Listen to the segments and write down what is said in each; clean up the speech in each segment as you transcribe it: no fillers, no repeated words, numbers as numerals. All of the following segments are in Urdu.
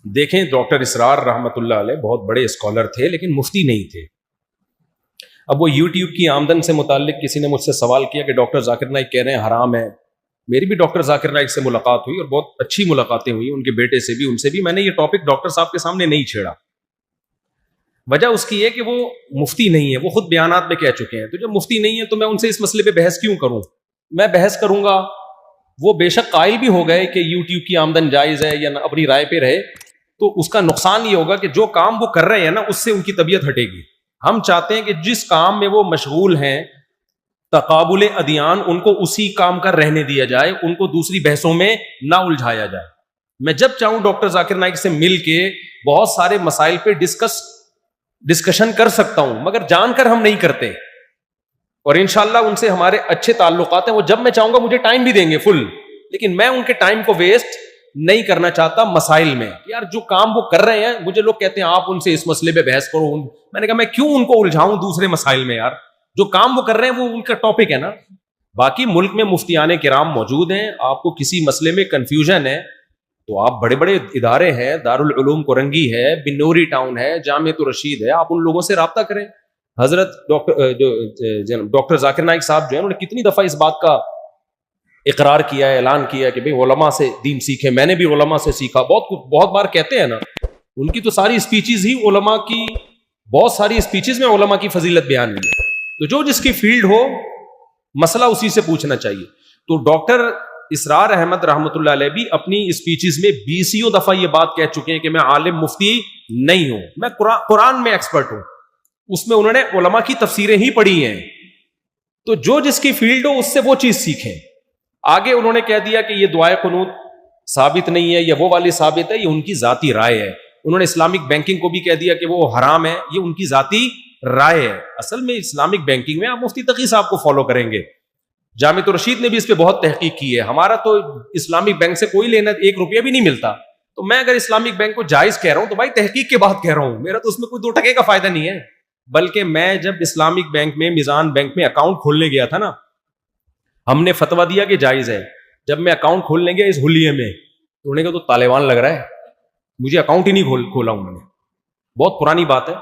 دیکھیں ڈاکٹر اسرار رحمۃ اللہ علیہ بہت بڑے اسکالر تھے لیکن مفتی نہیں تھے. اب وہ یوٹیوب کی آمدن سے متعلق کسی نے مجھ سے سوال کیا کہ ڈاکٹر ذاکر نائک کہہ رہے ہیں حرام ہے. میری بھی ڈاکٹر ذاکر نائک سے ملاقات ہوئی اور بہت اچھی ملاقاتیں ہوئی, ان کے بیٹے سے بھی, ان سے بھی. میں نے یہ ٹاپک ڈاکٹر صاحب کے سامنے نہیں چھیڑا. وجہ اس کی ہے کہ وہ مفتی نہیں ہے, وہ خود بیانات میں کہہ چکے ہیں. تو جب مفتی نہیں ہے تو میں ان سے اس مسئلے پہ بحث کیوں کروں؟ میں بحث کروں گا, وہ بے شک قائل بھی ہو گئے کہ یوٹیوب کی آمدن جائز ہے یا اپنی رائے پہ رہے, تو اس کا نقصان یہ ہوگا کہ جو کام وہ کر رہے ہیں نا اس سے ان کی طبیعت ہٹے گی. ہم چاہتے ہیں کہ جس کام میں وہ مشغول ہیں تقابل ادیان, ان کو اسی کام کا رہنے دیا جائے, ان کو دوسری بحثوں میں نہ الجھایا جائے. میں جب چاہوں ڈاکٹر ذاکر نائک سے مل کے بہت سارے مسائل پہ ڈسکشن کر سکتا ہوں, مگر جان کر ہم نہیں کرتے. اور انشاءاللہ ان سے ہمارے اچھے تعلقات ہیں, وہ جب میں چاہوں گا مجھے ٹائم بھی دیں گے فل, لیکن میں ان کے ٹائم کو ویسٹ نہیں کرنا چاہتا مسائل میں. یار جو کام وہ کر رہے ہیں, مجھے لوگ کہتے ہیں آپ ان سے اس مسئلے پہ بحث کرو. میں نے کہا میں کیوں ان کو الجھاؤں دوسرے مسائل میں؟ یار جو کام وہ کر رہے ہیں وہ ان کا ٹاپک ہے نا. باقی ملک میں مفتیان کرام موجود ہیں, آپ کو کسی مسئلے میں کنفیوژن ہے تو آپ بڑے بڑے ادارے ہیں, دارالعلوم کرنگی ہے, بنوری ٹاؤن ہے, جامعۃ الرشید ہے, آپ ان لوگوں سے رابطہ کریں. حضرت ڈاکٹر ذاکر نائک صاحب جو ہے انہوں نے کتنی دفعہ اس بات کا اقرار کیا ہے, اعلان کیا ہے کہ بھئی علماء سے دین سیکھیں. میں نے بھی علماء سے سیکھا. بہت بار کہتے ہیں نا, ان کی تو ساری اسپیچز ہی علماء کی, بہت ساری اسپیچز میں علماء کی فضیلت بیان ہوئی ہے. تو جو جس کی فیلڈ ہو مسئلہ اسی سے پوچھنا چاہیے. تو ڈاکٹر اسرار احمد رحمۃ اللہ علیہ بھی اپنی اسپیچز میں 20 دفعہ یہ بات کہہ چکے ہیں کہ میں عالم مفتی نہیں ہوں, میں قرآن میں ایکسپرٹ ہوں. اس میں انہوں نے علماء کی تفسیریں ہی پڑھی ہیں. تو جو جس کی فیلڈ ہو اس سے وہ چیز سیکھیں. آگے انہوں نے کہہ دیا کہ یہ دعائے قنوت ثابت نہیں ہے یا وہ والی ثابت ہے, یہ ان کی ذاتی رائے ہے. انہوں نے اسلامک بینکنگ کو بھی کہہ دیا کہ وہ حرام ہے, یہ ان کی ذاتی رائے ہے. اصل میں اسلامک بینکنگ میں آپ مفتی تقی صاحب کو فالو کریں گے. جامعۃ الرشید نے بھی اس پہ بہت تحقیق کی ہے. ہمارا تو اسلامک بینک سے کوئی لینا, 1 روپیہ بھی نہیں ملتا. تو میں اگر اسلامک بینک کو جائز کہہ رہا ہوں تو بھائی تحقیق کے بعد کہہ رہا ہوں, میرا تو اس میں کوئی 2 ٹکے کا فائدہ نہیں ہے. بلکہ میں جب اسلامک بینک میں, میزان بینک میں اکاؤنٹ کھولنے گیا تھا نا, ہم نے فتویٰ دیا کہ جائز ہے. جب میں اکاؤنٹ کھولنے گیا اس حلیے میں, تو انہوں نے کہا تو طالبان لگ رہا ہے, مجھے اکاؤنٹ ہی نہیں کھولا. انہوں نے, بہت پرانی بات ہے,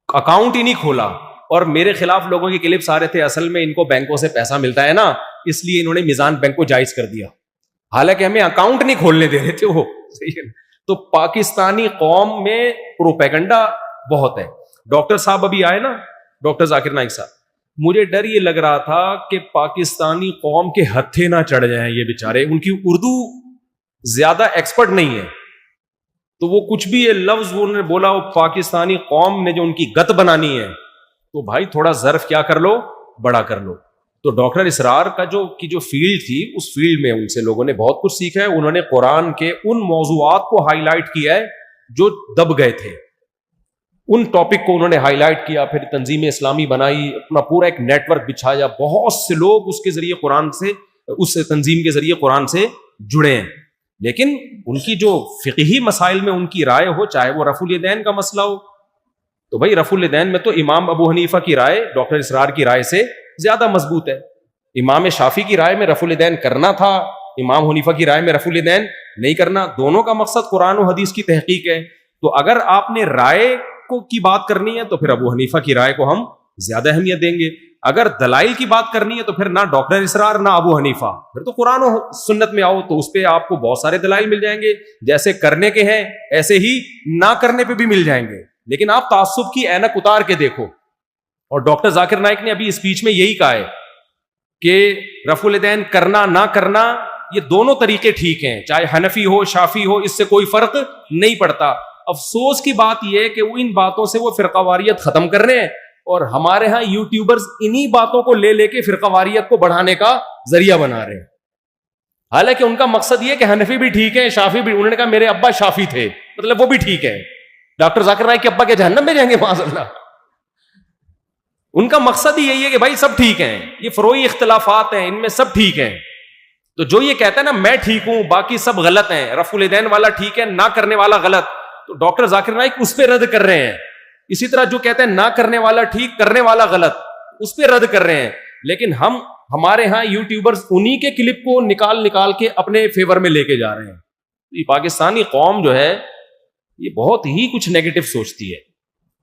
اکاؤنٹ ہی نہیں کھولا. اور میرے خلاف لوگوں کے کلپس آ رہے تھے, اصل میں ان کو بینکوں سے پیسہ ملتا ہے نا, اس لیے انہوں نے میزان بینک کو جائز کر دیا, حالانکہ ہمیں اکاؤنٹ نہیں کھولنے دے رہے تھے وہ. تو پاکستانی قوم میں پروپیگنڈا بہت ہے. ڈاکٹر صاحب ابھی آئے نا, ڈاکٹر ذاکر نائک صاحب, مجھے ڈر یہ لگ رہا تھا کہ پاکستانی قوم کے ہتھے نہ چڑھ جائیں یہ بیچارے. ان کی اردو زیادہ ایکسپرٹ نہیں ہے, تو وہ کچھ بھی یہ لفظ انہوں نے بولا, وہ پاکستانی قوم نے جو ان کی گت بنانی ہے, تو بھائی تھوڑا ظرف کیا کر لو, بڑا کر لو. تو ڈاکٹر اسرار کا جو فیلڈ تھی, اس فیلڈ میں ان سے لوگوں نے بہت کچھ سیکھا ہے. انہوں نے قرآن کے ان موضوعات کو ہائی لائٹ کیا ہے جو دب گئے تھے, ان ٹاپک کو انہوں نے ہائی لائٹ کیا. پھر تنظیم اسلامی بنائی, اپنا پورا ایک نیٹ ورک بچھایا, بہت سے لوگ اس کے ذریعے قرآن سے, اس تنظیم کے ذریعے قرآن سے جڑے ہیں. لیکن ان کی جو فقہی مسائل میں ان کی رائے ہو, چاہے وہ رفع الیدین کا مسئلہ ہو, تو بھائی رفع الیدین میں تو امام ابو حنیفہ کی رائے ڈاکٹر اسرار کی رائے سے زیادہ مضبوط ہے. امام شافعی کی رائے میں رفع الیدین کرنا تھا, امام حنیفہ کی رائے میں رفع الیدین نہیں کرنا. دونوں کا مقصد قرآن و حدیث کی تحقیق ہے. تو اگر آپ نے رائے کی بات کرنی ہے تو پھر ابو حنیفہ کی رائے کو ہم زیادہ اہمیت دیں گے. اگر دلائل کی بات کرنی ہے تو پھر نہ ڈاکٹر اسرار نہ ابو حنیفہ, پھر تو قرآن و سنت میں آؤ, تو اس پہ آپ کو بہت سارے دلائل مل جائیں گے. جیسے کرنے کے ہیں ایسے ہی نہ کرنے پہ بھی مل جائیں گے. لیکن آپ تعصب کی اینک اتار کے دیکھو. اور ڈاکٹر ذاکر نائک نے ابھی اسپیچ میں یہی کہا ہے کہ رفع الیدین کرنا نہ کرنا یہ دونوں طریقے ٹھیک ہیں, چاہے حنفی ہو شافعی ہو, اس سے کوئی فرق نہیں پڑتا. افسوس کی بات یہ ہے کہ وہ ان باتوں سے وہ فرقہ واریت ختم کر رہے ہیں, اور ہمارے ہاں یوٹیوبرز انہی باتوں کو لے لے کے فرقہ واریت کو بڑھانے کا ذریعہ بنا رہے ہیں. حالانکہ ان کا مقصد یہ کہ حنفی بھی ٹھیک ہے, شافعی بھی. انہوں نے کہا میرے ابا شافعی تھے, مطلب وہ بھی ٹھیک ہے. ڈاکٹر ذاکر نائک کے ابا کے جہنم میں جائیں گے معاذ اللہ. ان کا مقصد ہی یہی ہے کہ بھائی سب ٹھیک ہیں, یہ فروعی اختلافات ہیں, ان میں سب ٹھیک ہیں. تو جو یہ کہتا ہے نا میں ٹھیک ہوں باقی سب غلط ہیں, رفع الیدین والا ٹھیک ہے نہ کرنے والا غلط, تو ڈاکٹر ذاکر نائک اس پہ رد کر رہے ہیں. اسی طرح جو کہتے ہیں نہ کرنے والا ٹھیک کرنے والا غلط, اس پہ رد کر رہے ہیں. لیکن ہمارے ہاں یوٹیوبرز انہی کے کلپ کو نکال کے اپنے فیور میں لے کے جا رہے ہیں. یہ پاکستانی قوم جو ہے یہ بہت ہی کچھ نیگیٹو سوچتی ہے.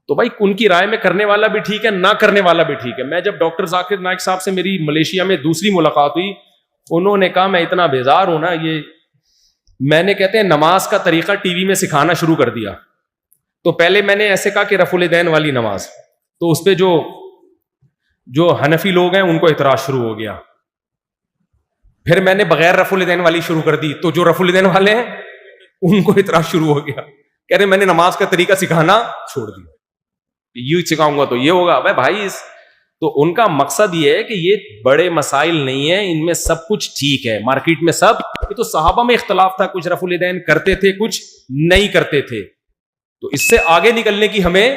تو بھائی ان کی رائے میں کرنے والا بھی ٹھیک ہے, نہ کرنے والا بھی ٹھیک ہے. میں جب ڈاکٹر ذاکر نائک صاحب سے میری ملیشیا میں دوسری ملاقات ہوئی, انہوں نے کہا میں اتنا بیزار ہوں نا, یہ میں نے کہتے ہیں نماز کا طریقہ ٹی وی میں سکھانا شروع کر دیا. تو پہلے میں نے ایسے کہا کہ رفع الیدین والی نماز, تو اس پہ جو حنفی لوگ ہیں ان کو اعتراض شروع ہو گیا. پھر میں نے بغیر رفع الیدین والی شروع کر دی, تو جو رفع الیدین والے ہیں ان کو اعتراض شروع ہو گیا, کہہ رہے میں نے نماز کا طریقہ سکھانا چھوڑ دیا, یہ سکھاؤں گا تو یہ ہوگا. بھائی تو ان کا مقصد یہ ہے کہ یہ بڑے مسائل نہیں ہیں, ان میں سب کچھ ٹھیک ہے, مارکیٹ میں سب. یہ تو صحابہ میں اختلاف تھا, کچھ رفع الیدین کرتے تھے کچھ نہیں کرتے تھے, تو اس سے آگے نکلنے کی ہمیں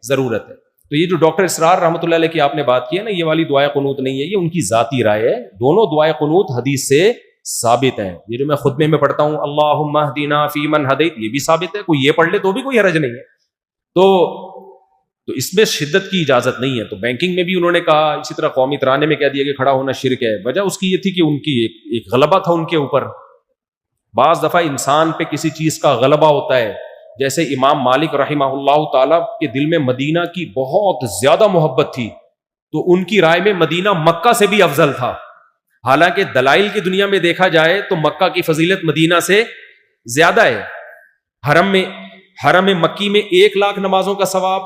ضرورت ہے. تو یہ جو ڈاکٹر اسرار رحمۃ اللہ علیہ کی آپ نے بات کی ہے نا, یہ والی دعائے قنوت نہیں ہے, یہ ان کی ذاتی رائے ہے. دونوں دعائے قنوت حدیث سے ثابت ہیں. یہ جو میں خطبے میں پڑھتا ہوں اللہم اہدنا فیمن ہدیت, یہ بھی ثابت ہے, کوئی یہ پڑھ لے تو بھی کوئی حرج نہیں ہے. تو اس میں شدت کی اجازت نہیں ہے. تو بینکنگ میں بھی انہوں نے کہا, اسی طرح قومی ترانے میں کہہ دیا کہ کھڑا ہونا شرک ہے. وجہ اس کی یہ تھی کہ ان کی ایک غلبہ تھا ان کے اوپر. بعض دفعہ انسان پہ کسی چیز کا غلبہ ہوتا ہے, جیسے امام مالک رحمہ اللہ تعالی کے دل میں مدینہ کی بہت زیادہ محبت تھی, تو ان کی رائے میں مدینہ مکہ سے بھی افضل تھا. حالانکہ دلائل کی دنیا میں دیکھا جائے تو مکہ کی فضیلت مدینہ سے زیادہ ہے. حرم مکی میں 1,00,000 نمازوں کا ثواب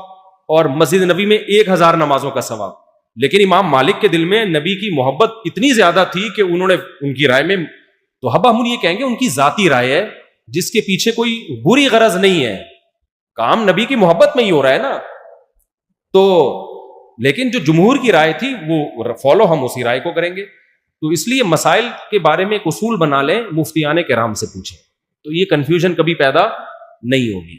اور مسجد نبی میں 1,000 نمازوں کا ثواب. لیکن امام مالک کے دل میں نبی کی محبت اتنی زیادہ تھی کہ انہوں نے ان کی رائے میں, تو اب ہم یہ کہیں گے ان کی ذاتی رائے ہے جس کے پیچھے کوئی بری غرض نہیں ہے, کام نبی کی محبت میں ہی ہو رہا ہے نا. تو لیکن جو جمہور کی رائے تھی وہ فالو ہم اسی رائے کو کریں گے. تو اس لیے مسائل کے بارے میں ایک اصول بنا لیں, مفتیان کرام سے پوچھیں, تو یہ کنفیوژن کبھی پیدا نہیں ہوگی.